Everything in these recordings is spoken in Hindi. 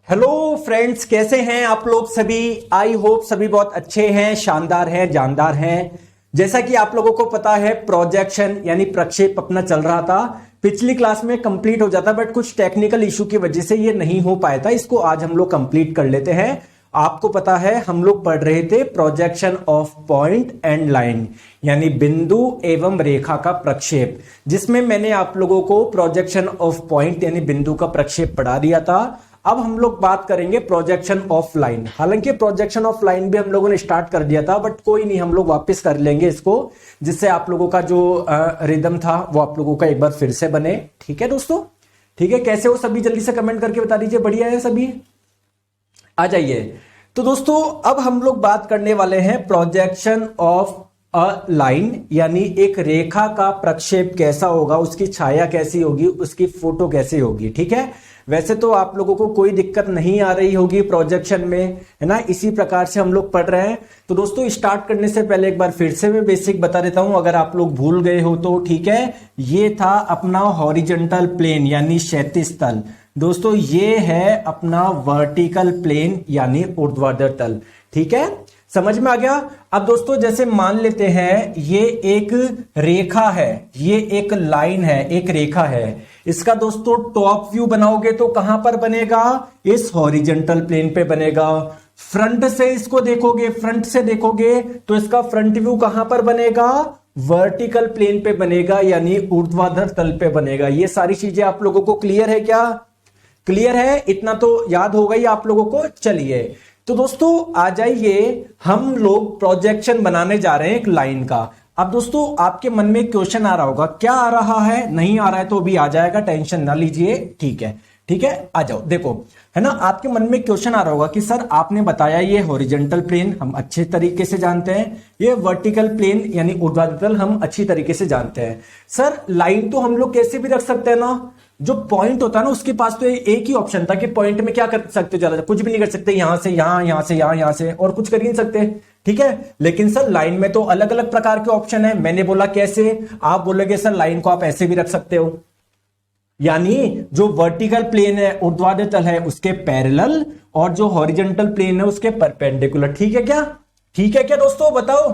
हेलो फ्रेंड्स, कैसे हैं आप लोग सभी। आई होप सभी बहुत अच्छे हैं, शानदार हैं, जानदार हैं। जैसा कि आप लोगों को पता है, प्रोजेक्शन यानी प्रक्षेप अपना चल रहा था। पिछली क्लास में कंप्लीट हो जाता, बट कुछ टेक्निकल इशू की वजह से ये नहीं हो पाया था। इसको आज हम लोग कंप्लीट कर लेते हैं। आपको पता है हम लोग पढ़ रहे थे projection of point and line, यानी बिंदु एवं रेखा का प्रक्षेप, जिसमें मैंने आप लोगों को प्रोजेक्शन ऑफ पॉइंट यानी बिंदु का प्रक्षेप पढ़ा दिया था। अब हम लोग बात करेंगे प्रोजेक्शन ऑफ लाइन। हालांकि प्रोजेक्शन ऑफ लाइन भी हम लोगों ने स्टार्ट कर दिया था, बट कोई नहीं, हम लोग वापस कर लेंगे इसको, जिससे आप लोगों का जो रिदम था वो आप लोगों का एक बार फिर से बने। ठीक है दोस्तों, ठीक है। कैसे हो सभी, जल्दी से कमेंट करके बता दीजिए। बढ़िया है सभी, आ जाइए। तो दोस्तों अब हम लोग बात करने वाले हैं प्रोजेक्शन ऑफ अ लाइन, यानी एक रेखा का प्रक्षेप कैसा होगा, उसकी छाया कैसी होगी, उसकी फोटो कैसी होगी। ठीक है, वैसे तो आप लोगों को कोई दिक्कत नहीं आ रही होगी प्रोजेक्शन में, है ना। इसी प्रकार से हम लोग पढ़ रहे हैं। तो दोस्तों स्टार्ट करने से पहले एक बार फिर से मैं बेसिक बता देता हूं, अगर आप लोग भूल गए हो तो। ठीक है, ये था अपना हॉरिजॉन्टल प्लेन यानी क्षैतिज तल। दोस्तों ये है अपना वर्टिकल प्लेन यानी ऊर्ध्वाधर तल। ठीक है, समझ में आ गया। अब दोस्तों जैसे मान लेते हैं ये एक रेखा है, ये एक लाइन है, एक रेखा है। इसका दोस्तों टॉप व्यू बनाओगे तो कहां पर बनेगा, इस हॉरिजॉन्टल प्लेन पे बनेगा। फ्रंट से इसको देखोगे, फ्रंट से देखोगे तो इसका फ्रंट व्यू कहां पर बनेगा, वर्टिकल प्लेन पे बनेगा, यानी ऊर्ध्वाधर तल पे बनेगा। ये सारी चीजें आप लोगों को क्लियर है क्या? क्लियर है, इतना तो याद होगा ही आप लोगों को। चलिए तो दोस्तों आ जाइए, हम लोग प्रोजेक्शन बनाने जा रहे हैं एक लाइन का। अब दोस्तों आपके मन में क्वेश्चन आ रहा होगा, क्या आ रहा है? नहीं आ रहा है तो भी आ जाएगा, टेंशन ना लीजिए। ठीक है, ठीक है, आ जाओ। देखो, है ना, आपके मन में क्वेश्चन आ रहा होगा कि सर आपने बताया ये हॉरिजॉन्टल प्लेन हम अच्छे तरीके से जानते हैं, ये वर्टिकल प्लेन यानी ऊर्ध्वाधर तल हम अच्छी तरीके से जानते हैं। सर लाइन तो हम लोग कैसे भी रख सकते हैं ना। जो पॉइंट होता है ना, उसके पास तो एक ही ऑप्शन था कि पॉइंट में क्या कर सकते हो, ज्यादा कुछ भी नहीं कर सकते, यहां से यहां, यहां से यहां, यहां से और कुछ कर ही नहीं सकते। ठीक है, लेकिन सर लाइन में तो अलग अलग प्रकार के ऑप्शन है। मैंने बोला कैसे, आप बोलोगे सर लाइन को आप ऐसे भी रख सकते हो, यानी जो वर्टिकल प्लेन है, ऊर्ध्वाधर तल है, उसके पैरेलल, और जो हॉरिजॉन्टल प्लेन है उसके परपेंडिकुलर। ठीक है क्या? ठीक है क्या दोस्तों, बताओ।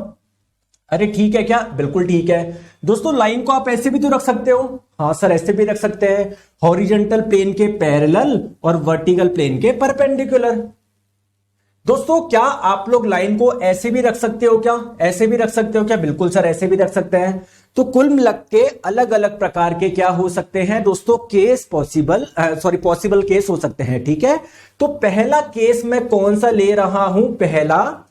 अरे ठीक है क्या? बिल्कुल ठीक है दोस्तों। लाइन को आप ऐसे भी तो रख सकते हो। हाँ सर, ऐसे भी रख सकते हैं, हॉरिजॉन्टल प्लेन के पैरेलल और वर्टिकल प्लेन के परपेंडिकुलर। दोस्तों क्या आप लोग लाइन को ऐसे भी रख सकते हो क्या? ऐसे भी रख सकते हो क्या? बिल्कुल सर, ऐसे भी रख सकते हैं। तो कुल मिला के अलग अलग प्रकार के क्या हो सकते हैं दोस्तों, केस पॉसिबल केस हो सकते हैं। ठीक है, तो पहला केस मैं कौन सा ले रहा हूं? पहला,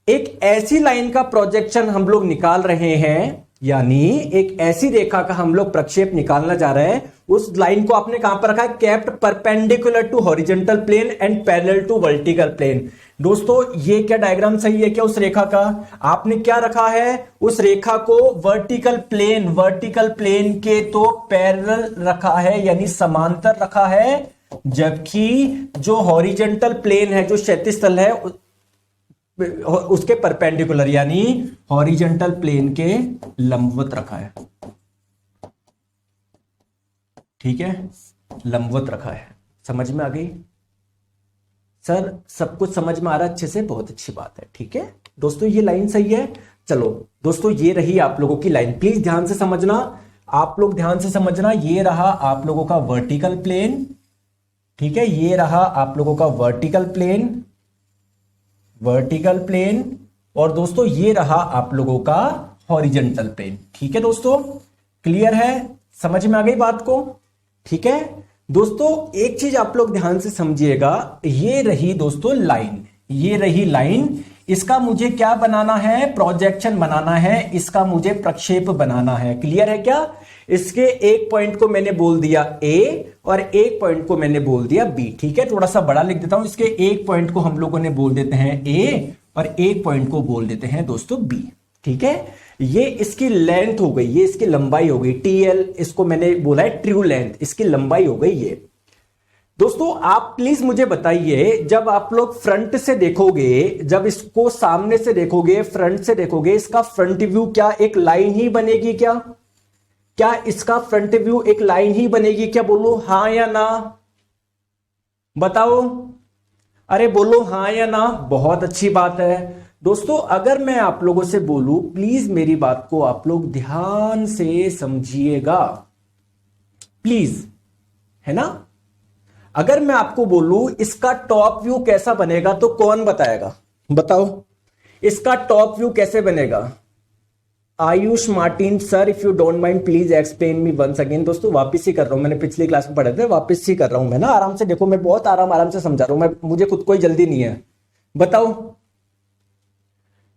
एक ऐसी लाइन का प्रोजेक्शन हम लोग निकाल रहे हैं, यानी एक ऐसी रेखा का हम लोग प्रक्षेप निकालना जा रहे हैं। उस लाइन को आपने कहां पर रखा है, kept perpendicular to horizontal plane and parallel to vertical plane. दोस्तों ये क्या डायग्राम सही है क्या उस रेखा का? आपने क्या रखा है, उस रेखा को वर्टिकल प्लेन के तो पैरेलल रखा है, यानी समांतर रखा है, जबकि जो हॉरिजॉन्टल प्लेन है, जो क्षैतिज तल है, उसके परपेंडिकुलर यानी हॉरिजॉन्टल प्लेन के लंबवत रखा है। ठीक है, लंबवत रखा है। समझ में आ गई सर? सब कुछ समझ में आ रहा है अच्छे से? बहुत अच्छी बात है। ठीक है दोस्तों, ये लाइन सही है। चलो दोस्तों, ये रही आप लोगों की लाइन। प्लीज ध्यान से समझना, आप लोग ध्यान से समझना। ये रहा आप लोगों का वर्टिकल प्लेन। ठीक है, ये रहा आप लोगों का वर्टिकल प्लेन, और दोस्तों ये रहा आप लोगों का हॉरिजॉन्टल प्लेन। ठीक है दोस्तों, क्लियर है? समझ में आ गई बात को? ठीक है दोस्तों, एक चीज आप लोग ध्यान से समझिएगा, ये रही दोस्तों लाइन, ये रही लाइन। इसका मुझे क्या बनाना है, प्रोजेक्शन बनाना है, इसका मुझे प्रक्षेप बनाना है। क्लियर है क्या? इसके एक पॉइंट को मैंने बोल दिया A और एक पॉइंट को मैंने बोल दिया B। ठीक है, थोड़ा सा बड़ा लिख देता हूं। इसके एक पॉइंट को हम लोगों ने बोल देते हैं A और एक पॉइंट को बोल देते हैं दोस्तों B। ठीक है, ये इसकी लेंथ हो गई, ये इसकी लंबाई हो गई, TL इसको मैंने बोला है ट्रू लेंथ, इसकी लंबाई हो गई ये। दोस्तों आप प्लीज मुझे बताइए, जब आप लोग फ्रंट से देखोगे, जब इसको सामने से देखोगे, फ्रंट से देखोगे, इसका फ्रंट व्यू क्या एक लाइन ही बनेगी क्या? क्या इसका फ्रंट व्यू एक लाइन ही बनेगी क्या? बोलो हाँ या ना, बताओ। अरे बोलो हाँ या ना, बहुत अच्छी बात है। दोस्तों अगर मैं आप लोगों से बोलूं, प्लीज मेरी बात को आप लोग ध्यान से समझिएगा, प्लीज, है ना। अगर मैं आपको बोलूं इसका टॉप व्यू कैसा बनेगा तो कौन बताएगा, बताओ इसका टॉप व्यू कैसे बनेगा। Ayush Martin sir, if you don't mind please explain me once again. दोस्तों वापस ही कर रहा हूं, मैंने पिछली क्लास में पढ़े थे, वापस ही कर रहा हूं मैं ना, आराम से देखो, मैं बहुत आराम से समझा रहा हूं, मैं मुझे खुद कोई जल्दी नहीं है। बताओ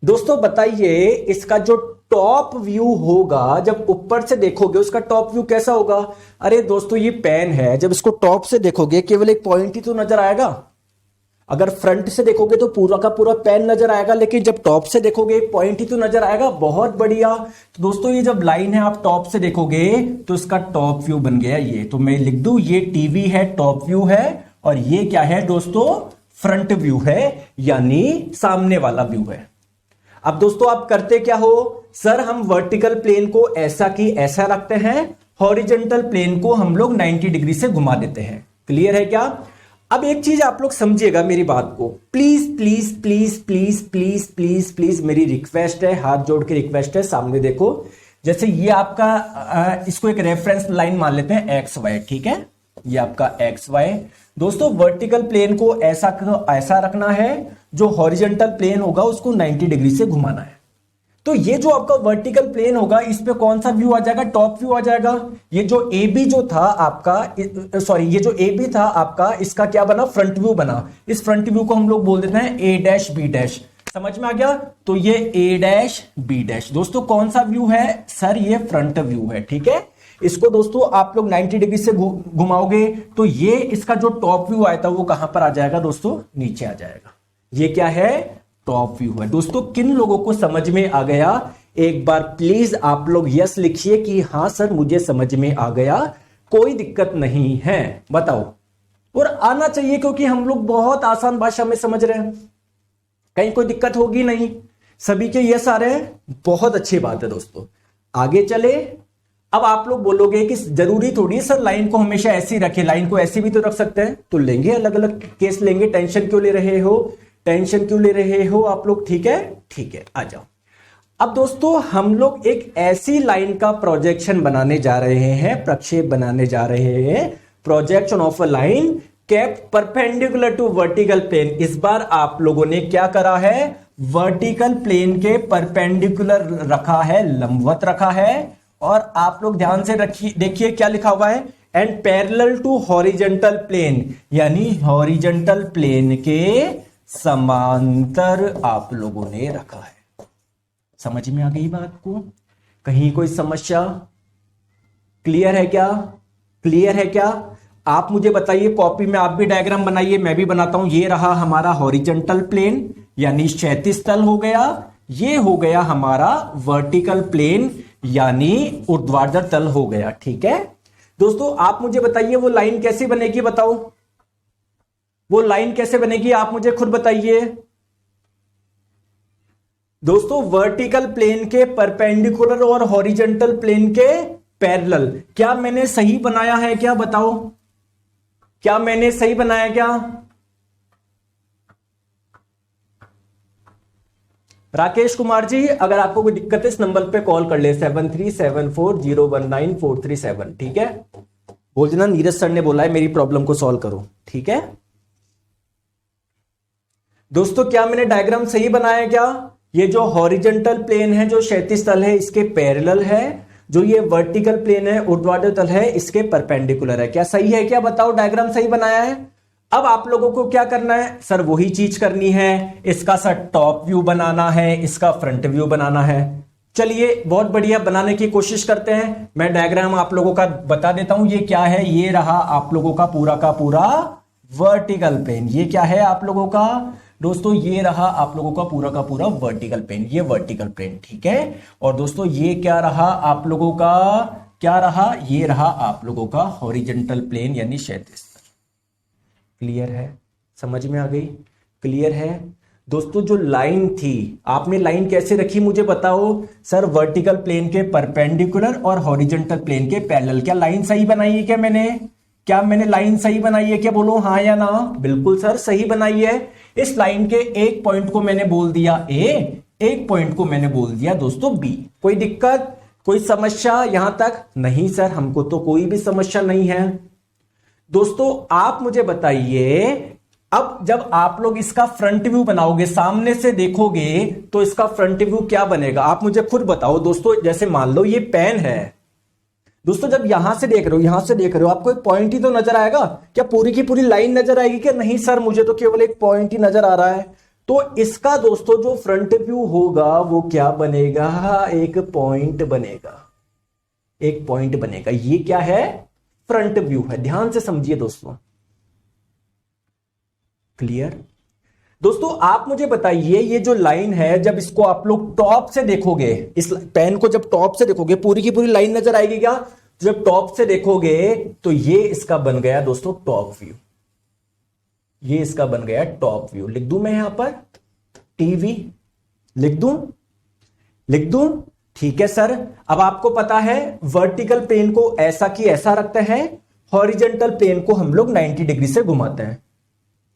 दोस्तों, बताइए इसका जो टॉप व्यू होगा, जब ऊपर से देखोगे उसका टॉप व्यू कैसा होगा। अरे दोस्तों ये पेन है, जब इसको टॉप से देखोगे केवल एक पॉइंट ही तो नजर आएगा। अगर फ्रंट से देखोगे तो पूरा का पूरा पेन नजर आएगा, लेकिन जब टॉप से देखोगे एक पॉइंट ही तो नजर आएगा। बहुत बढ़िया। तो दोस्तों ये जब लाइन है आप टॉप से देखोगे तो इसका टॉप व्यू बन गया ये। तो मैं लिख दूं ये टीवी है, टॉप व्यू है, और ये क्या है दोस्तों, फ्रंट व्यू है, यानी सामने वाला व्यू है। अब दोस्तों आप करते क्या हो, सर हम वर्टिकल प्लेन को ऐसा की ऐसा रखते हैं, हॉरिजॉन्टल प्लेन को हम लोग 90 डिग्री से घुमा देते हैं। क्लियर है क्या। अब एक चीज आप लोग समझिएगा मेरी बात को, please please please please please please please मेरी रिक्वेस्ट है, हाथ जोड़ के रिक्वेस्ट है, सामने देखो। जैसे ये आपका इसको एक रेफरेंस लाइन मान लेते हैं एक्स वाई, ठीक है, ये आपका एक्स वाई। दोस्तों वर्टिकल प्लेन को ऐसा रखना है, जो हॉरिजॉन्टल प्लेन होगा उसको 90 डिग्री से घुमाना है। तो ये जो आपका वर्टिकल प्लेन होगा इस पे कौन सा व्यू आ जाएगा, टॉप व्यू आ जाएगा। ये जो ए बी जो था आपका, सॉरी ये जो ए बी था आपका, इसका क्या बना, फ्रंट व्यू बना। इस फ्रंट व्यू को हम लोग बोल देते हैं ए डैश बी डैश। समझ में आ गया। तो ये ए डैश बी डैश दोस्तों कौन सा व्यू है, सर ये फ्रंट व्यू है, ठीक है। इसको दोस्तों आप लोग 90 डिग्री से घुमाओगे तो ये इसका जो टॉप व्यू आया था वो कहां पर आ जाएगा दोस्तों, नीचे आ जाएगा। ये क्या है, टॉप व्यू है। दोस्तों किन लोगों को समझ में आ गया, एक बार प्लीज आप लोग यस लिखिए कि हां सर मुझे समझ में आ गया, कोई दिक्कत नहीं है, बताओ। और आना चाहिए क्योंकि हम लोग बहुत आसान भाषा में समझ रहे हैं, कहीं कोई दिक्कत होगी नहीं। सभी के यस आ रहे हैं, बहुत अच्छी बात है दोस्तों। आगे चले। अब आप लोग बोलोगे कि जरूरी थोड़ी सर लाइन को हमेशा ऐसी रखे, लाइन को ऐसी भी तो रख सकते हैं। तो लेंगे, अलग अलग केस लेंगे, टेंशन क्यों ले रहे हो, टेंशन क्यों ले रहे हो आप लोग, ठीक है, ठीक है, आ जाओ। अब दोस्तों हम लोग एक ऐसी लाइन का प्रोजेक्शन बनाने जा रहे हैं, प्रक्षेप बनाने जा रहे हैं, projection of a line kept perpendicular to vertical plane. इस बार आप लोगों ने क्या करा है, वर्टिकल प्लेन के परपेंडिकुलर रखा है, लंबवत रखा है। और आप लोग ध्यान से रखिए, देखिए क्या लिखा हुआ है, and parallel to horizontal plane, यानी हॉरिजॉन्टल प्लेन के समांतर आप लोगों ने रखा है। समझ में आ गई बात को, कहीं कोई समस्या, क्लियर है क्या, क्लियर है क्या। आप मुझे बताइए, कॉपी में आप भी डायग्राम बनाइए, मैं भी बनाता हूं। ये रहा हमारा हॉरिजॉन्टल प्लेन यानी क्षैतिज तल हो गया, ये हो गया हमारा वर्टिकल प्लेन यानी ऊर्ध्वाधर तल हो गया, ठीक है। दोस्तों आप मुझे बताइए वो लाइन कैसे बनेगी, बताओ वो लाइन कैसे बनेगी, आप मुझे खुद बताइए। दोस्तों वर्टिकल प्लेन के परपेंडिकुलर और हॉरिजॉन्टल प्लेन के पैरेलल, क्या मैंने सही बनाया है क्या, बताओ क्या मैंने सही बनाया क्या। राकेश कुमार जी, अगर आपको कोई दिक्कत है इस नंबर पे कॉल कर ले, 7374019437, ठीक है। बोल देना नीरज सर ने बोला है मेरी प्रॉब्लम को सॉल्व करो, ठीक है। दोस्तों क्या मैंने डायग्राम सही बनाया क्या, ये जो हॉरिजॉन्टल प्लेन है, जो क्षैतिज तल है, इसके पैरेलल है, जो ये वर्टिकल प्लेन है, ऊर्ध्वाधर तल है, इसके परपेंडिकुलर है। क्या सही है क्या, बताओ डायग्राम सही बनाया है। अब आप लोगों को क्या करना है, सर वही चीज करनी है, इसका सर टॉप व्यू बनाना है, इसका फ्रंट व्यू बनाना है। चलिए बहुत बढ़िया, बनाने की कोशिश करते हैं। मैं डायग्राम आप लोगों का बता देता हूं, ये क्या है, ये रहा आप लोगों का पूरा वर्टिकल प्लेन। ये क्या है आप लोगों का दोस्तों, ये रहा आप लोगों का पूरा वर्टिकल प्लेन, ये वर्टिकल प्लेन, ठीक है। और दोस्तों ये क्या रहा आप लोगों का, क्या रहा, ये रहा आप लोगों का हॉरिजॉन्टल प्लेन यानी क्षैतिज। क्लियर है, समझ में आ गई, क्लियर है। दोस्तों जो लाइन थी, आपने लाइन कैसे रखी मुझे बताओ, सर वर्टिकल प्लेन के परपेंडिकुलर और हॉरिजॉन्टल प्लेन के पैरेलल। क्या लाइन सही बनाई है क्या मैंने, क्या मैंने लाइन सही बनाई है क्या? बोलो हाँ या ना। बिल्कुल सर सही बनाई है। इस लाइन के एक पॉइंट को मैंने बोल दिया ए, एक पॉइंट को मैंने बोल दिया दोस्तों बी। कोई दिक्कत, कोई समस्या यहां तक? नहीं सर, हमको तो कोई भी समस्या नहीं है। दोस्तों आप मुझे बताइए, अब जब आप लोग इसका फ्रंट व्यू बनाओगे, सामने से देखोगे, तो इसका फ्रंट व्यू क्या बनेगा? आप मुझे खुद बताओ दोस्तों। जैसे मान लो ये पेन है दोस्तों, जब यहां से देख रहे हो, यहां से देख रहे हो, आपको एक पॉइंट ही तो नजर आएगा। क्या पूरी की पूरी लाइन नजर आएगी क्या? नहीं सर, मुझे तो केवल एक पॉइंट ही नजर आ रहा है। तो इसका दोस्तों जो फ्रंट व्यू होगा वो क्या बनेगा? एक पॉइंट बनेगा, एक पॉइंट बनेगा। ये क्या है? फ्रंट व्यू है। ध्यान से समझिए दोस्तों। क्लियर? दोस्तों आप मुझे बताइए, ये जो लाइन है, जब इसको आप लोग टॉप से देखोगे, इस पेन को जब टॉप से देखोगे, पूरी की पूरी लाइन नजर आएगी क्या? जब टॉप से देखोगे तो ये इसका बन गया दोस्तों टॉप व्यू। ये इसका बन गया टॉप व्यू। लिख दूं मैं यहां पर टीवी? लिख दूं? लिख दूं? ठीक है सर। अब आपको पता है वर्टिकल प्लेन को ऐसा की ऐसा रखते हैं, हॉरिजेंटल प्लेन को हम लोग 90 डिग्री से घुमाते हैं।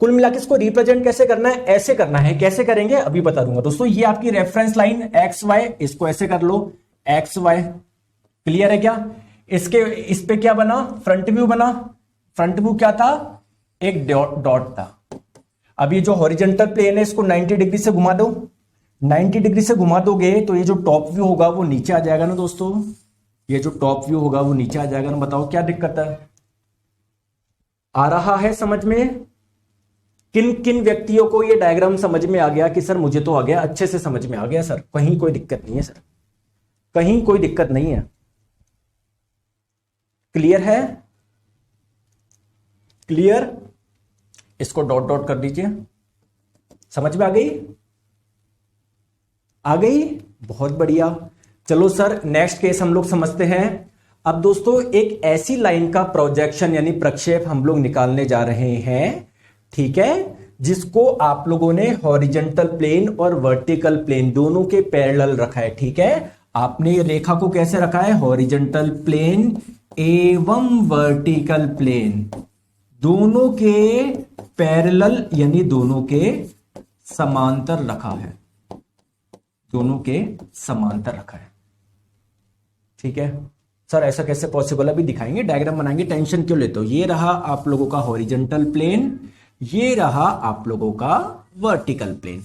कुल मिलाकर इसको रिप्रेजेंट कैसे करना है? ऐसे करना है। कैसे करेंगे अभी बता दूंगा दोस्तों। ये आपकी रेफरेंस लाइन एक्स वाई, इसको ऐसे कर लो एक्स वाई। क्लियर है क्या? इसके इस पे क्या बना? फ्रंट व्यू बना। फ्रंट व्यू क्या था? एक डॉट था। अब ये जो हॉरिजेंटल प्लेन है इसको 90 डिग्री से घुमा दो। 90 डिग्री से घुमा दोगे तो ये जो टॉप व्यू होगा वो नीचे आ जाएगा ना दोस्तों। ये जो टॉप व्यू होगा वो नीचे आ जाएगा ना। बताओ क्या दिक्कत है? आ रहा है समझ में? किन किन व्यक्तियों को ये डायग्राम समझ में आ गया कि सर मुझे तो आ गया, अच्छे से समझ में आ गया सर, कहीं कोई दिक्कत नहीं है सर, कहीं कोई दिक्कत नहीं है। क्लियर है? क्लियर? इसको डॉट डॉट कर दीजिए। समझ में आ गई? आ गई? बहुत बढ़िया। चलो सर नेक्स्ट केस हम लोग समझते हैं। अब दोस्तों एक ऐसी लाइन का प्रोजेक्शन यानी प्रक्षेप हम लोग निकालने जा रहे हैं, ठीक है, जिसको आप लोगों ने हॉरिजेंटल प्लेन और वर्टिकल प्लेन दोनों के पैरेलल रखा है। ठीक है, आपने ये रेखा को कैसे रखा है? हॉरिजेंटल प्लेन एवं वर्टिकल प्लेन दोनों के पैरेलल यानी दोनों के समांतर रखा है। दोनों के समांतर रखा है। ठीक है सर, ऐसा कैसे पॉसिबल? अभी दिखाएंगे, डायग्राम बनाएंगे, टेंशन क्यों लेते हो। ये रहा आप लोगों का हॉरिजेंटल प्लेन, ये रहा आप लोगों का वर्टिकल प्लेन।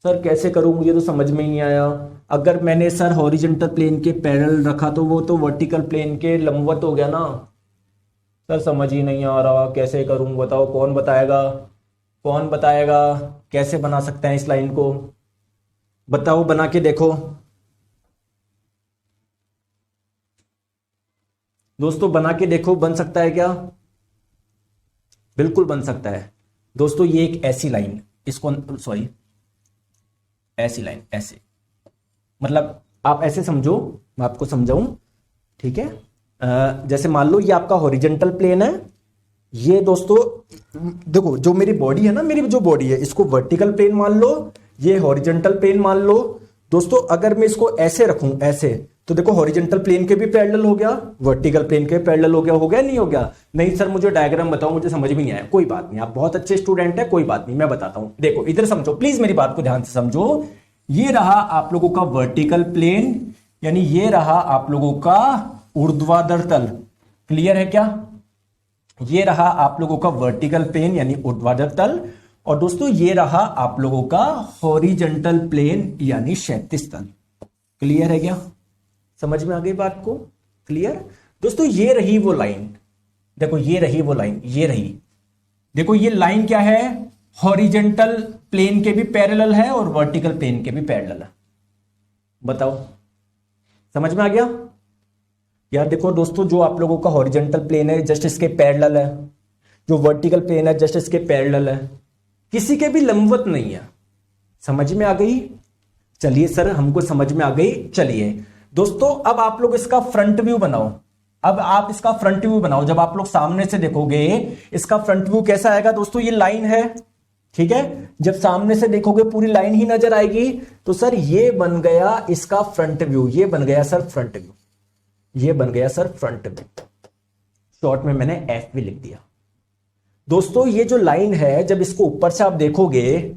सर कैसे करूं, मुझे तो समझ में ही नहीं आया। अगर मैंने सर हॉरिजेंटल प्लेन के पैरेलल रखा तो वो तो वर्टिकल प्लेन के लंबवत हो गया ना। सर समझ ही नहीं आ रहा, कैसे करूं बताओ, कौन बताएगा? कौन बताएगा कैसे बना सकते हैं इस लाइन को? बताओ, बना के देखो दोस्तों, बना के देखो, बन सकता है क्या? बिल्कुल बन सकता है दोस्तों। ये एक ऐसी लाइन, इसको सॉरी ऐसी लाइन, ऐसे मतलब आप ऐसे समझो, मैं आपको समझाऊं। ठीक है, जैसे मान लो ये आपका हॉरिजेंटल प्लेन है। ये दोस्तों देखो, जो मेरी बॉडी है ना, मेरी जो बॉडी है, इसको वर्टिकल प्लेन मान लो, ये हॉरिजेंटल प्लेन मान लो। दोस्तों अगर मैं इसको ऐसे रखूं, ऐसे, तो देखो हॉरिजेंटल प्लेन के भी पैरेलल हो गया, वर्टिकल प्लेन के पैरेलल हो गया नहीं हो गया? नहीं सर मुझे डायग्राम बताओ, मुझे समझ में नहीं आया। कोई बात नहीं, आप बहुत अच्छे स्टूडेंट है, कोई बात नहीं, मैं बताता हूं। देखो इधर समझो प्लीज, मेरी बात को ध्यान से समझो। ये रहा आप लोगों का वर्टिकल प्लेन, यानी ये रहा आप लोगों का ऊर्ध्वाधर तल। क्लियर है क्या? ये रहा आप लोगों का वर्टिकल प्लेन यानी ऊर्ध्वाधर तल, और दोस्तों ये रहा आप लोगों का हॉरिजेंटल प्लेन यानी क्षैतिज तल। क्लियर है क्या? समझ में आ गई बात को? क्लियर? दोस्तों ये रही वो लाइन, देखो ये रही वो लाइन, ये रही, देखो ये लाइन क्या है? हॉरिजेंटल प्लेन के भी पैरेलल है और वर्टिकल प्लेन के भी पैरेलल है। बताओ समझ में आ गया? यार देखो दोस्तों, जो आप लोगों का हॉरिजेंटल प्लेन है जस्ट इसके पैरेलल है, जो वर्टिकल प्लेन है जस्ट इसके पैरेलल है, किसी के भी लंबवत नहीं है। समझ में आ गई? चलिए सर हमको समझ में आ गई। चलिए दोस्तों अब आप लोग इसका फ्रंट व्यू बनाओ। अब आप इसका फ्रंट व्यू बनाओ, जब आप लोग सामने से देखोगे इसका फ्रंट व्यू कैसा आएगा? दोस्तों ये लाइन है, ठीक है, जब सामने से देखोगे पूरी लाइन ही नजर आएगी। तो सर ये बन गया इसका फ्रंट व्यू, ये बन गया सर फ्रंट व्यू, ये बन गया सर फ्रंट व्यू। शॉर्ट में मैंने एफ भी लिख दिया। दोस्तों ये जो लाइन है, जब इसको ऊपर से आप देखोगे,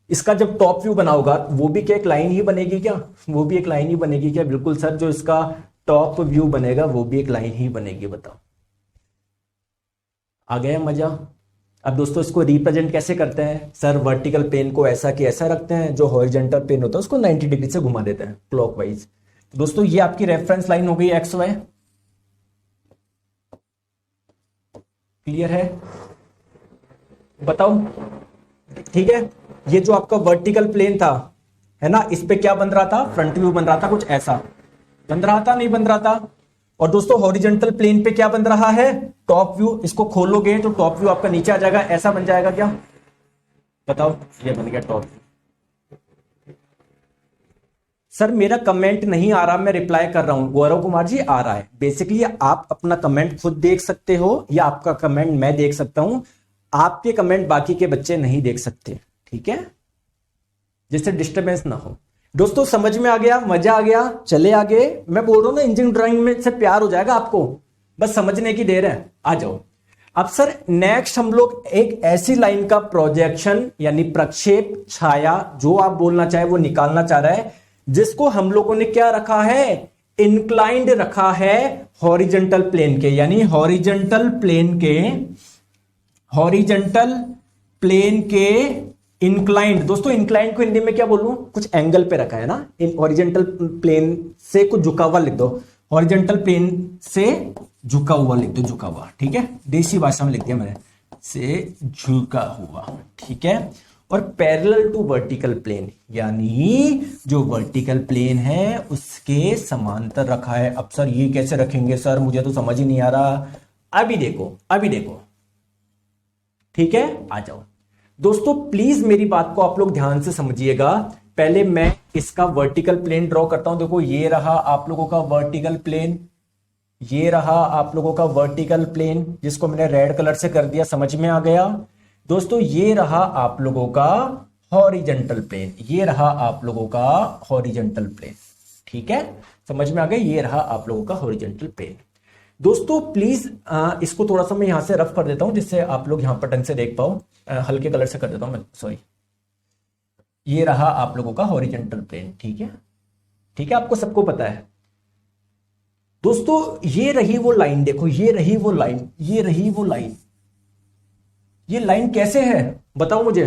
इसका जब टॉप व्यू बना होगा वो भी क्या एक लाइन ही बनेगी क्या? वो भी एक लाइन ही बनेगी क्या? बिल्कुल सर, जो इसका टॉप व्यू बनेगा वो भी एक लाइन ही बनेगी। बताओ, आ गया मजा? अब दोस्तों इसको रिप्रेजेंट कैसे करते हैं? सर वर्टिकल प्लेन को ऐसा कि ऐसा रखते हैं, जो हॉरिजॉन्टल प्लेन होता है उसको 90 डिग्री से घुमा देते हैं क्लॉकवाइज। दोस्तों ये आपकी रेफरेंस लाइन हो गई एक्स वाई। क्लियर है? बताओ, ठीक है। ये जो आपका वर्टिकल प्लेन था, है ना, इस पे क्या बन रहा था? फ्रंट व्यू बन रहा था, कुछ ऐसा बन रहा था, नहीं बन रहा था? और दोस्तों हॉरिजॉन्टल प्लेन पे क्या बन रहा है? Top view. इसको खोलोगे तो टॉप व्यू आपका नीचे आ जाएगा, ऐसा बन जाएगा क्या? बताओ, ये बन गया टॉप व्यू। सर मेरा कमेंट नहीं आ रहा, मैं रिप्लाई कर रहा हूं। गौरव कुमार जी आ रहा है। बेसिकली आप अपना कमेंट खुद देख सकते हो या आपका कमेंट मैं देख सकता हूं, आपके कमेंट बाकी के बच्चे नहीं देख सकते, ठीक है, जिससे डिस्टरबेंस ना हो। दोस्तों समझ में आ गया? मजा आ गया? चले आगे। मैं बोल रहा हूं ना, इंजीनियरिंग ड्राइंग में से प्यार हो जाएगा आपको, बस समझने की देर है। आ जाओ। अब सर नेक्स्ट हम लोग एक ऐसी लाइन का प्रोजेक्शन यानी प्रक्षेप, छाया, जो आप बोलना चाहे वो निकालना चाह रहा है, जिसको हम लोगों ने क्या रखा है? इंक्लाइंड रखा है हॉरिजॉन्टल प्लेन के, यानी हॉरिजॉन्टल प्लेन के इंक्लाइंड। दोस्तों इंक्लाइंड को हिंदी में क्या बोलूं? कुछ एंगल पे रखा है ना, इन हॉरिजॉन्टल प्लेन से कुछ झुका हुआ लिख दो, हॉरिजॉन्टल प्लेन से झुका हुआ लिख दो, झुका हुआ, ठीक है, देसी भाषा में लिख दिया मैंने, से झुका हुआ, ठीक है। और पैरेलल टू वर्टिकल प्लेन, यानी जो वर्टिकल प्लेन है उसके समांतर रखा है। अब सर ये कैसे रखेंगे? सर मुझे तो समझ ही नहीं आ रहा। अभी देखो, ठीक है, आ जाओ। दोस्तों प्लीज मेरी बात को आप लोग ध्यान से समझिएगा। पहले मैं इसका वर्टिकल प्लेन ड्रॉ करता हूं। देखो ये रहा आप लोगों का वर्टिकल प्लेन, ये रहा आप लोगों का वर्टिकल प्लेन, जिसको मैंने रेड कलर से कर दिया, समझ में आ गया? दोस्तों ये रहा आप लोगों का हॉरिजॉन्टल प्लेन, ये रहा आप लोगों का हॉरिजॉन्टल प्लेन, ठीक है, समझ में आ गया? ये रहा आप लोगों का हॉरिजॉन्टल प्लेन। दोस्तों प्लीज इसको थोड़ा सा मैं यहां से रफ कर देता हूं, जिससे आप लोग यहां पर ढंग से देख पाओ। हल्के कलर से कर देता हूं मैं, सॉरी। ये रहा आप लोगों का हॉरिजॉन्टल प्लेन, ठीक है, ठीक है, आपको सबको पता है। दोस्तों ये रही वो लाइन, देखो ये रही वो लाइन, ये रही वो लाइन। ये लाइन कैसे है बताओ मुझे?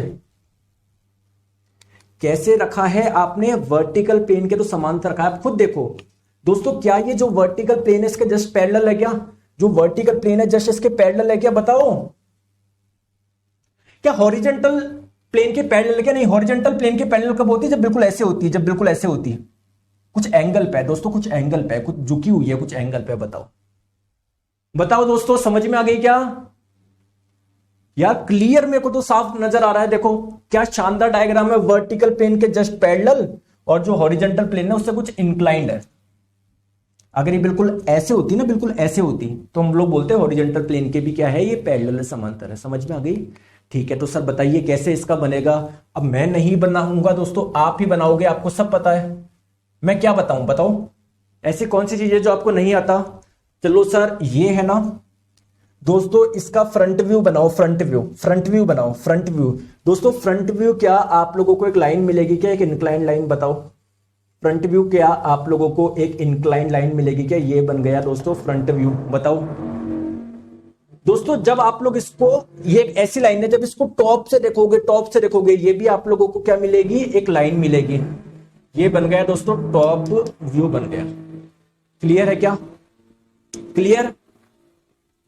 कैसे रखा है आपने? वर्टिकल प्लेन के तो समांतर रखा है, आप खुद देखो। दोस्तों क्या ये जो वर्टिकल प्लेन है इसके जस्ट पैरेलल है क्या? जो वर्टिकल प्लेन है जस्ट इसके पैरेलल है क्या? बताओ, क्या हॉरिजॉन्टल प्लेन के पैरेलल है क्या? नहीं, हॉरिजॉन्टल प्लेन के पैरेलल कब होती है? जब बिल्कुल ऐसे होती है, जब बिल्कुल ऐसे होती है, कुछ एंगल पे है दोस्तों, कुछ एंगल पे, कुछ झुकी हुई है, कुछ एंगल पे। बताओ बताओ दोस्तों, समझ में आ गई क्या? यार क्लियर, मेरे को तो साफ नजर आ रहा है। देखो क्या शानदार डायग्राम है, वर्टिकल प्लेन के जस्ट पैरेलल, और जो हॉरिजॉन्टल प्लेन है उससे कुछ इंक्लाइंड है। अगर ये बिल्कुल ऐसे होती ना, बिल्कुल ऐसे होती, तो हम लोग बोलते हैं हॉरिजॉन्टल प्लेन के भी क्या है? ये पैरेलल है, समांतर है। समझ में आ गई? ठीक है, तो सर बताइए कैसे इसका बनेगा? अब मैं नहीं बनाऊंगा दोस्तों, आप ही बनाओगे, आपको सब पता है। मैं क्या बताऊं? बताओ, ऐसी कौन सी चीज है जो आपको नहीं आता? चलो सर ये है ना दोस्तों, इसका फ्रंट व्यू बनाओ, फ्रंट व्यू बनाओ, फ्रंट व्यू। दोस्तों फ्रंट व्यू क्या आप लोगों को एक लाइन मिलेगी क्या? एक इंक्लाइन लाइन? बताओ फ्रंट व्यू क्या आप लोगों को एक इंक्लाइन लाइन मिलेगी क्या? ये बन गया दोस्तों फ्रंट व्यू। बताओ दोस्तों, जब आप लोग इसको, ये एक ऐसी लाइन है, जब इसको टॉप से देखोगे, ये भी आप लोगों को क्या मिलेगी? एक लाइन मिलेगी। ये बन गया दोस्तों टॉप व्यू बन गया। क्लियर है क्या? क्लियर?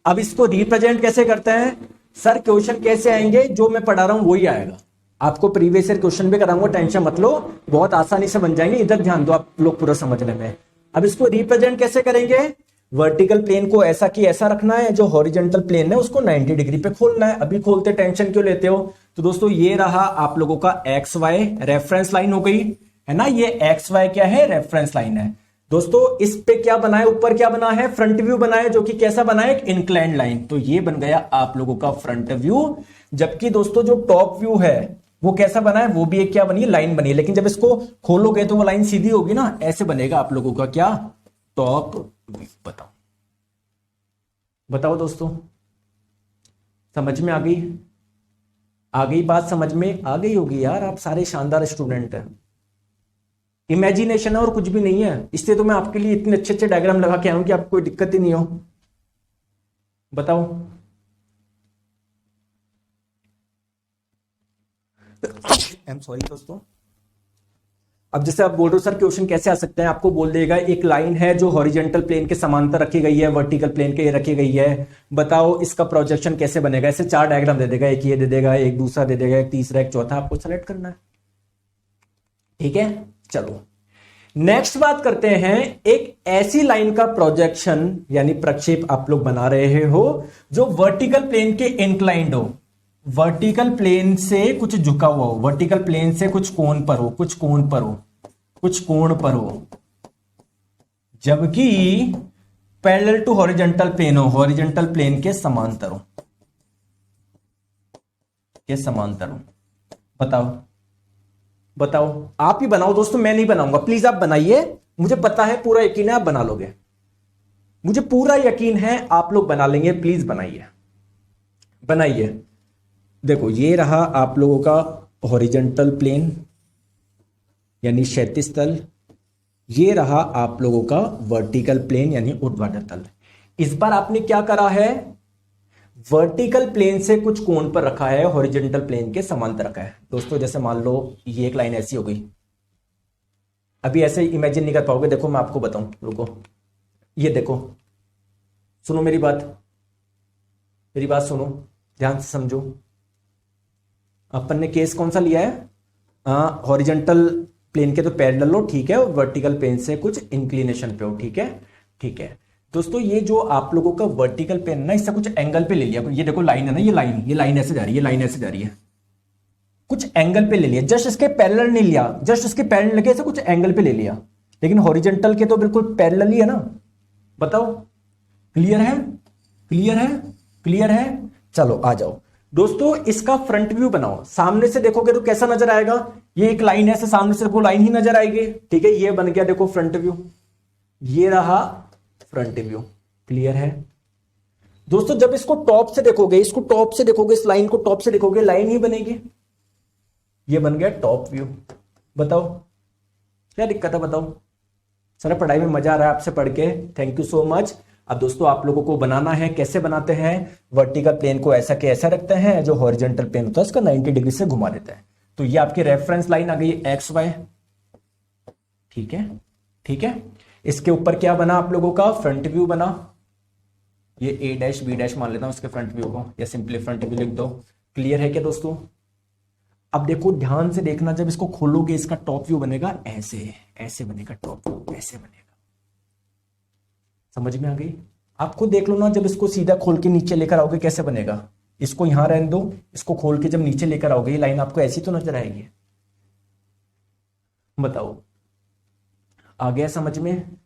अब इसको रिप्रेजेंट कैसे करते हैं? सर क्वेश्चन कैसे आएंगे? जो मैं पढ़ा रहा हूं वही आएगा। आपको प्रीवियस ईयर क्वेश्चन भी कराऊंगा, टेंशन मत लो, बहुत आसानी से बन जाएंगे। इधर ध्यान दो आप लोग पूरा समझने में। अब इसको रिप्रेजेंट कैसे करेंगे? वर्टिकल प्लेन को ऐसा की ऐसा रखना है, जो हॉरिजॉन्टल प्लेन है उसको 90 डिग्री पे खोलना है। अभी खोलते, टेंशन क्यों लेते हो? तो दोस्तों ये रहा आप लोगों का एक्स वाई रेफरेंस लाइन हो गई, है ना? ये एक्स वाई क्या है? रेफरेंस लाइन है। दोस्तों इस पे क्या बना है? ऊपर क्या बना है? फ्रंट व्यू बना है, जो कि कैसा बना है? एक इंक्लाइंड लाइन। तो ये बन गया आप लोगों का फ्रंट व्यू। जबकि दोस्तों जो टॉप व्यू है वो कैसा बना है? वो भी एक क्या बनी है? लाइन बनी है। लेकिन जब इसको खोलोगे तो वो लाइन सीधी होगी ना, ऐसे बनेगा आप लोगों का क्या? Top view. बताओ बताओ दोस्तों, समझ में आ गई बात? समझ में आ गई होगी यार, आप सारे शानदार स्टूडेंट हैं। इमेजिनेशन है और कुछ भी नहीं है, इसलिए तो मैं आपके लिए इतने अच्छे अच्छे डायग्राम लगा के आया हूं कि आपको कोई दिक्कत ही नहीं हो। बताओ। आई एम सॉरी दोस्तों। अब जैसे आप बोल रहे हो सर क्वेश्चन कैसे आ सकते हैं, आपको बोल देगा एक लाइन है जो हॉरिजॉन्टल प्लेन के समांतर रखी गई है, वर्टिकल प्लेन के रखी गई है, बताओ इसका प्रोजेक्शन कैसे बनेगा। ऐसे 4 डायग्राम दे देगा, एक ये दे देगा, एक दूसरा दे देगा, एक तीसरा, एक चौथा, आपको सेलेक्ट करना है। ठीक है, चलो नेक्स्ट बात करते हैं। एक ऐसी लाइन का प्रोजेक्शन यानी प्रक्षेप आप लोग बना रहे हो जो वर्टिकल प्लेन के इंक्लाइंड हो, वर्टिकल प्लेन से कुछ झुका हुआ हो, वर्टिकल प्लेन से कुछ कोण पर हो, कुछ कोण पर हो, कुछ कोण पर हो, जबकि पैरेलल टू हॉरिजॉन्टल प्लेन हो, हॉरिजॉन्टल प्लेन के समांतर हो, के समांतर हो। बताओ बताओ, आप ही बनाओ दोस्तों, मैं नहीं बनाऊंगा, प्लीज आप बनाइए, मुझे पता है, पूरा यकीन है आप बना लोगे, मुझे पूरा यकीन है आप लोग बना लेंगे। प्लीज बनाइए बनाइए। देखो ये रहा आप लोगों का हॉरिजॉन्टल प्लेन यानी क्षैतिज तल, ये रहा आप लोगों का वर्टिकल प्लेन यानी ऊर्ध्वाधर तल। इस बार आपने क्या करा है, वर्टिकल प्लेन से कुछ कोण पर रखा है, हॉरिजॉन्टल प्लेन के समांतर रखा है। दोस्तों जैसे मान लो ये एक लाइन ऐसी हो गई, अभी ऐसे इमेजिन नहीं कर पाओगे, देखो मैं आपको बताऊं, रुको, ये देखो, सुनो मेरी बात सुनो, ध्यान से समझो। अपन ने केस कौन सा लिया है, हॉरिजॉन्टल प्लेन के तो पैरेलल हो, ठीक है, और वर्टिकल प्लेन से कुछ इंक्लिनेशन पे हो, ठीक है, ठीक है। दोस्तों ये जो आप लोगों का वर्टिकल प्लेन ना, इससे कुछ एंगल पे ले लिया, ये देखो लाइन है ना, ये लाइन ऐसे जा रही है, लाइन ऐसे जा रही है, कुछ एंगल पे ले लिया, जस्ट इसके पैरेलल नहीं लिया, जस्ट इसके पैरेलल लगे, ऐसे कुछ एंगल पे ले लिया, लेकिन हॉरिजॉन्टल के तो बिल्कुल पैरेलल ही है ना। बताओ क्लियर है, क्लियर है, क्लियर है। चलो आ जाओ दोस्तों, इसका फ्रंट व्यू बनाओ। सामने से देखोगे तो कैसा नजर आएगा, ये एक लाइन है, सामने से देखो लाइन ही नजर आएगी, ठीक है, ये बन गया देखो फ्रंट व्यू, ये रहा फ्रंट व्यू। क्लियर है दोस्तों। जब इसको टॉप से देखोगे, इसको टॉप से देखोगे, इस लाइन को टॉप से देखोगे, लाइन ही बनेगी, ये बन गया टॉप व्यू। बताओ क्या दिक्कत है, बताओ। सर पढ़ाई में मजा आ रहा है आपसे पढ़ के, थैंक यू सो मच। अब दोस्तों आप लोगों को बनाना है, कैसे बनाते हैं, वर्टिकल प्लेन को ऐसा के ऐसा रखते हैं, जो हॉरिजॉन्टल प्लेन होता है इसका 90 डिग्री से घुमा देता है। तो ये आपकी रेफरेंस लाइन आ गई एक्स वाई, ठीक है, ठीक है। इसके ऊपर क्या बना आप लोगों का, फ्रंट व्यू बना, ये ए डैश बी डैश मान लेता हूं इसके फ्रंट व्यू को, या सिंपली फ्रंट व्यू लिख दो। क्लियर है क्या दोस्तों। अब देखो ध्यान से देखना, जब इसको खोलोगे इसका टॉप व्यू बनेगा ऐसे, ऐसे बनेगा टॉप व्यू, ऐसे बनेगा। समझ में आ गई। आप खुद देख लो ना, जब इसको सीधा खोल के नीचे लेकर आओगे कैसे बनेगा, इसको यहां रहने दो, इसको खोल के जब नीचे लेकर आओगे ये लाइन आपको ऐसी तो नजर आएगी। बताओ आ गया समझ में,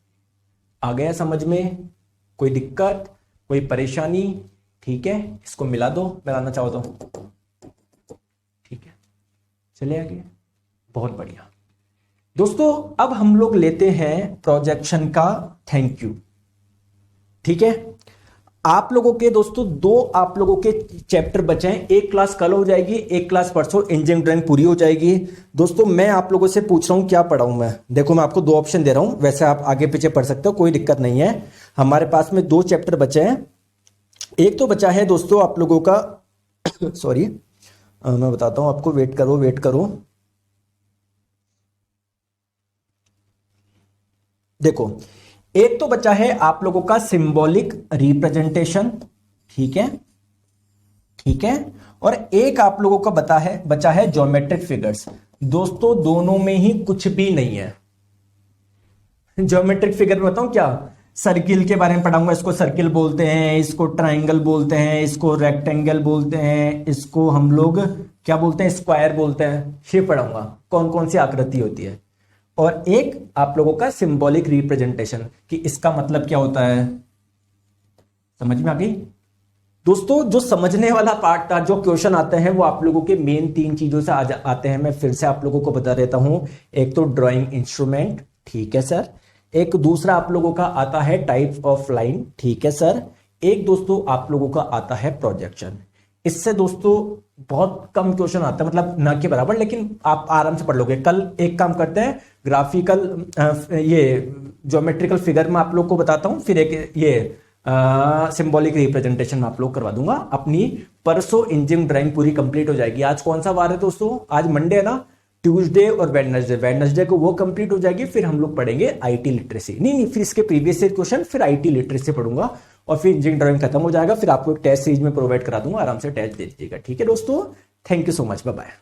आ गया समझ में, कोई दिक्कत, कोई परेशानी, ठीक है। इसको मिला दो, मिलाना चाहो तो, ठीक है, चले आगे, बहुत बढ़िया। दोस्तों अब हम लोग लेते हैं प्रोजेक्शन का थैंक यू, ठीक है। आप लोगों के दोस्तों 2 आप लोगों के चैप्टर बचे हैं, एक क्लास कल हो जाएगी, एक क्लास परसों, इंजीनियरिंग ड्राइंग पूरी हो जाएगी। दोस्तों मैं आप लोगों से पूछ रहा हूं क्या पढ़ाऊं मैं, देखो मैं आपको 2 ऑप्शन दे रहा हूं, वैसे आप आगे पीछे पढ़ सकते हो, कोई दिक्कत नहीं है। हमारे पास में 2 चैप्टर बचे हैं, एक तो बचा है दोस्तों आप लोगों का सॉरी मैं बताता हूं आपको, वेट करो वेट करो। देखो एक तो बचा है आप लोगों का सिंबॉलिक रिप्रेजेंटेशन, ठीक है, ठीक है, और एक आप लोगों का बचा है ज्योमेट्रिक फिगर्स। दोस्तों दोनों में ही कुछ भी नहीं है। ज्योमेट्रिक फिगर में बताऊं क्या, सर्किल के बारे में पढ़ाऊंगा, इसको सर्किल बोलते हैं, इसको ट्राइंगल बोलते हैं, इसको रेक्टेंगल बोलते हैं, इसको हम लोग क्या बोलते हैं, स्क्वायर बोलते हैं, ये पढ़ाऊंगा कौन कौन सी आकृति होती है। और एक आप लोगों का सिंबॉलिक रिप्रेजेंटेशन कि इसका मतलब क्या होता है। समझ में आ गई दोस्तों। जो समझने वाला पार्ट था, जो क्वेश्चन आते हैं वो आप लोगों के मेन 3 चीजों से आते हैं। मैं फिर से आप लोगों को बता देता हूं, एक तो ड्राइंग इंस्ट्रूमेंट, ठीक है सर, एक दूसरा आप लोगों का आता है टाइप्स ऑफ लाइन, ठीक है सर, एक दोस्तों आप लोगों का आता है प्रोजेक्शन। इससे दोस्तों बहुत कम क्वेश्चन आता है, मतलब ना के बराबर, लेकिन आप आराम से पढ़ लोगे। कल एक काम करते हैं, ग्राफिकल ये ज्योमेट्रिकल फिगर में आप लोग को बताता हूं, फिर एक ये सिंबॉलिक रिप्रेजेंटेशन में आप लोग करवा दूंगा। अपनी परसों इंजीनियरिंग ड्राइंग पूरी कंप्लीट हो जाएगी। आज कौन सा वार है दोस्तों? आज मंडे है ना। ट्यूसडे और वेडनेसडे को वो कंप्लीट हो जाएगी, फिर हम लोग पढ़ेंगे आईटी लिटरेसी। नहीं, फिर इसके प्रीवियस ईयर क्वेश्चन, फिर आईटी लिटरेसी पढ़ूंगा और फिर इंजीनियरिंग ड्राइंग खत्म हो जाएगा। फिर आपको एक टेस्ट सीरीज में प्रोवाइड करा दूंगा, आराम से टेस्ट दे दीजिएगा। ठीक है दोस्तों, thank you so much, bye bye.